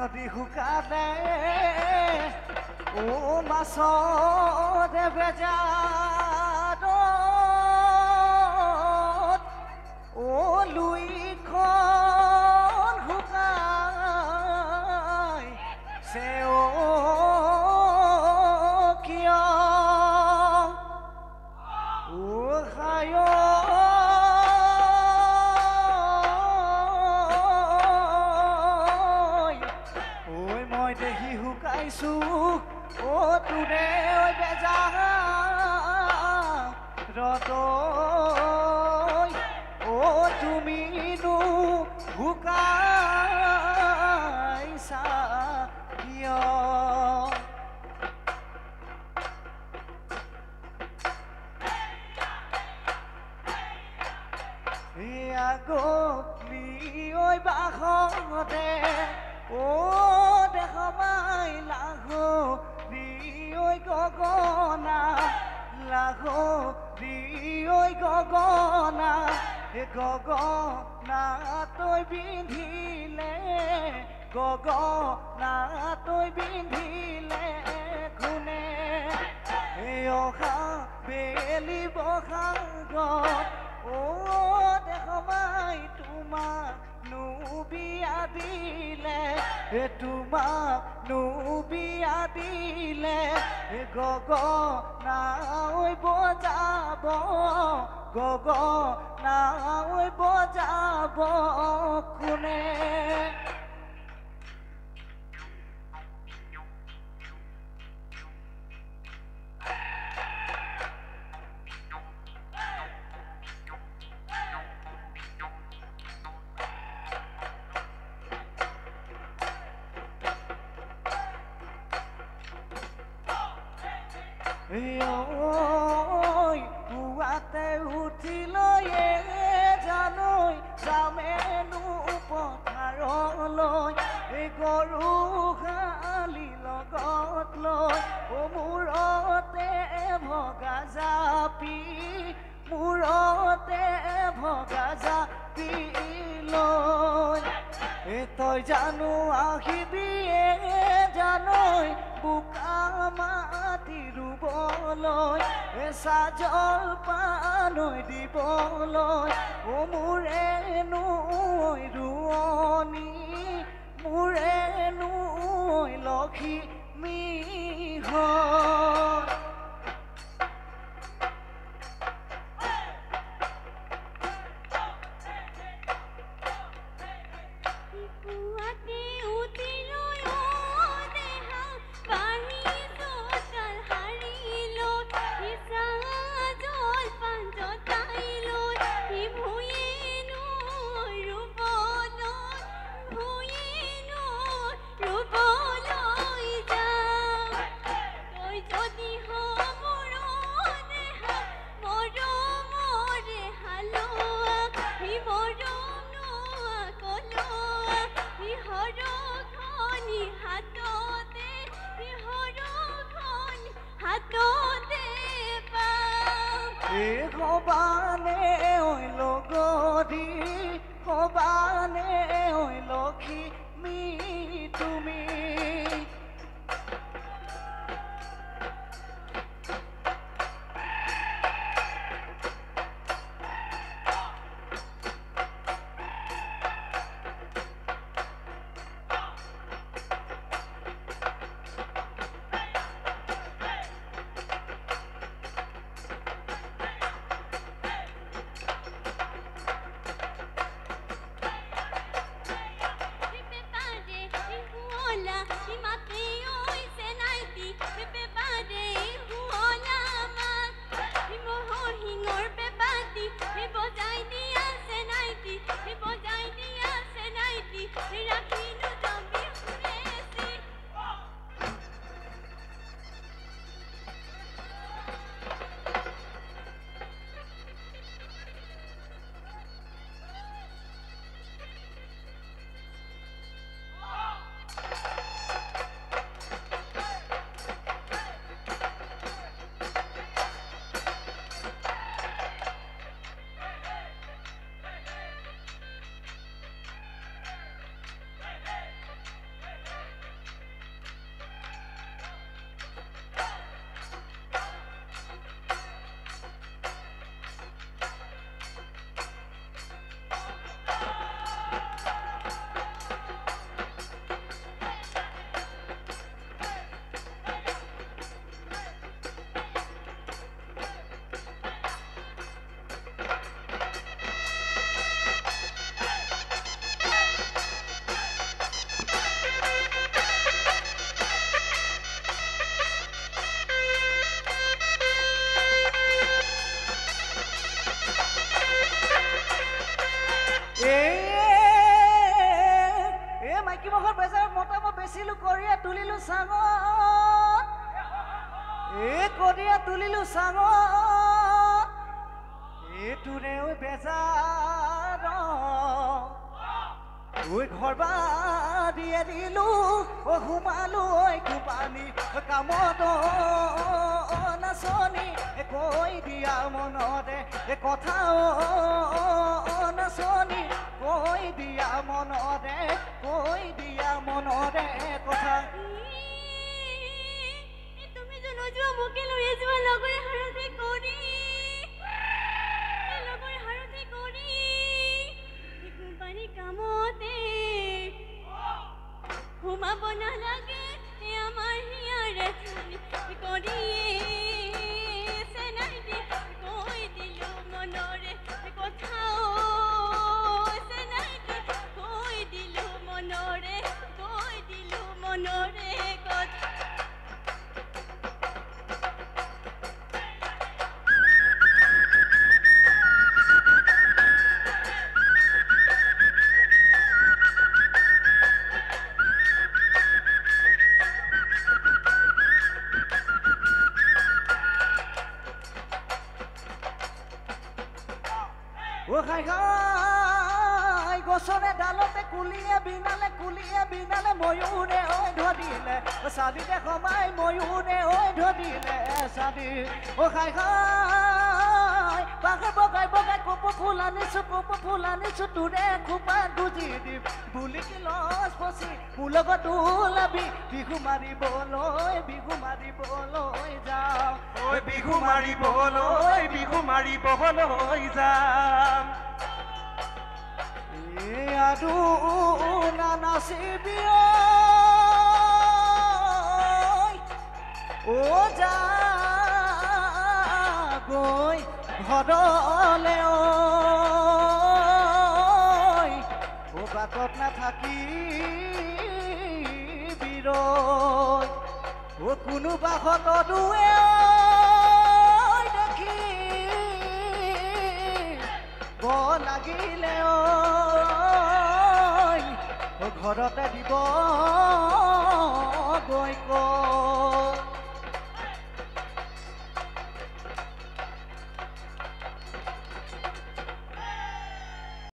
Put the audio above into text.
নদী শুকালে ও মাছৰে বেজাৰত ও লুইখন শুকাই চেও কিয় ও খায় ঐ মই দেখি শুকাইছো ও তোৰে বেজাৰত ও তুমিনো শুকাইছা কিয় গলি ঐ বাসতে ও দেখমাই লাহৰি ঐ গগনা লাহৰি ঐ গগনা গগনা তই পিন্ধিলে গগনা তই পিন্ধিলে কোনে অহা বেলি বহাগত ও দেখমাই তোমাক বিয়া দিলে তোমাক বিয়া দিলে গগনা ঐ বজাব গগনা ঐ বজাব কোনে পুৱাতে উঠিলৈ জানৈ যামেনো পথাৰলৈ গৰু খালি লগত লৈ মূৰতে ভগা জাপি মূৰতে ভগা জাপি লৈ তই জানো আহিবি জানৈ বোকা মাটি ৰুবলৈ চাজল পানৈ দিবলৈ ও মোৰেনো ৰোৱনী মোৰেনো লখিমী হয় যদি মাইকী মহৰ বেজাৰ মতা মই বেচিলো কৰিয়া তুলিলো চাঙত কৰিয়া তুলিলো চাঙত তোৰে ঐ বেজাৰ ঐ ঘৰ বাৰিয়ে দিলো সোমালো ঐ কোপানি কামত নাচনি কৈ দিয়া মনতে কথা নাচনি কৈ দিয়া মনতে কথা তুমি জনোৱা মোকে লৈ যোৱা লগৰে হাৰতে কৰি কোম্পানী কামতে সোমাব নালাগে আমাৰ হিয়াৰে কৰি চেনাই দি কৈ দিলো মনৰে কথা চেনাই দি কৈ দিলো মনৰে কথা গছৰে ডালতে কুলিয়ে বিনালে ময়ূৰে ঐ ধৰিলে চাবিতে সোমাই ময়ূৰে ঐ ধৰিলে চাবি খাই পাখে বগাই কপৌ ফুল আনিছো তোৰে খোপা গুজি দিম বুলি কি লছ পচি মোৰ লগত ওলাবি বিহু মাৰিবলৈ যাওঁ বিহু মাৰিবলৈ যাম আৰু নাচিবি যা গৈ ঘৰলে বাটত নাথাকি বিৰৈ কোনোবা হতদুৱে দেখি লাগিলে ঘৰতে দিব গৈ কৈ